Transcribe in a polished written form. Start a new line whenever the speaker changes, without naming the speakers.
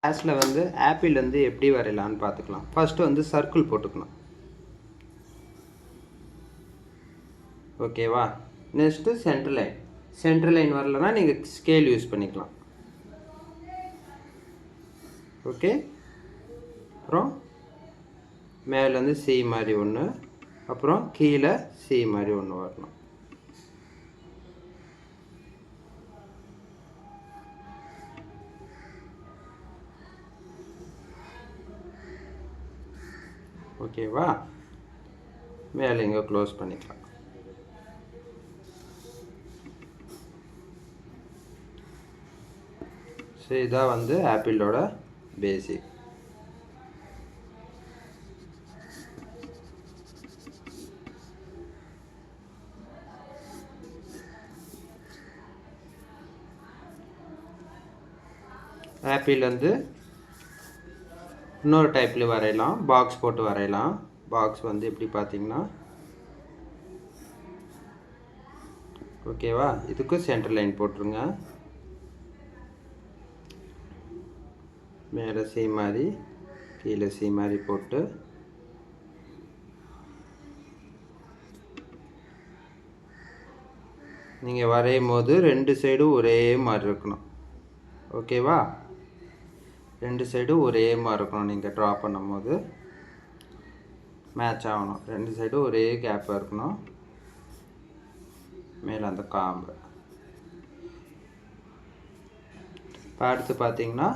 கிளாஸில் வந்து ஆப்பிள் வந்து எப்படி வரையலான்னு பார்த்துக்கலாம். ஃபஸ்ட்டு வந்து சர்க்கிள் போட்டுக்கணும். ஓகேவா? நெக்ஸ்ட்டு சென்டர் லைன் வரலன்னா நீங்கள் ஸ்கேல் யூஸ் பண்ணிக்கலாம். ஓகே, அப்புறம் மேலேருந்து சி மாதிரி ஒன்று, அப்புறம் கீழே சி மாதிரி ஒன்று வரணும். ஓகேவா? மேலே இங்கே க்ளோஸ் பண்ணிக்கலாம். ஸோ இதான் வந்து ஆப்பிளோட பேசிக். ஆப்பிள் வந்து இன்னொரு டைப்லேயும் வரையலாம், பாக்ஸ் போட்டு வரையலாம். பாக்ஸ் வந்து எப்படி பார்த்தீங்கன்னா, ஓகேவா? இதுக்கும் சென்டர் லைன் போட்டுருங்க. மேலே சி மாதிரி கீழே சி மாதிரி போட்டு நீங்கள் வரையும் போது ரெண்டு சைடும் ஒரே மாதிரி இருக்கணும். ஓகேவா? ரெண்டு சைடும் ஒரே மாதிரி இருக்கணும். நீங்கள் ட்ரா பண்ணும் போது மேட்ச் ஆகணும். ரெண்டு சைடும் ஒரே கேப்பாக இருக்கணும். மேலே அந்த காம்பு. இப்போ அடுத்து பார்த்தீங்கன்னா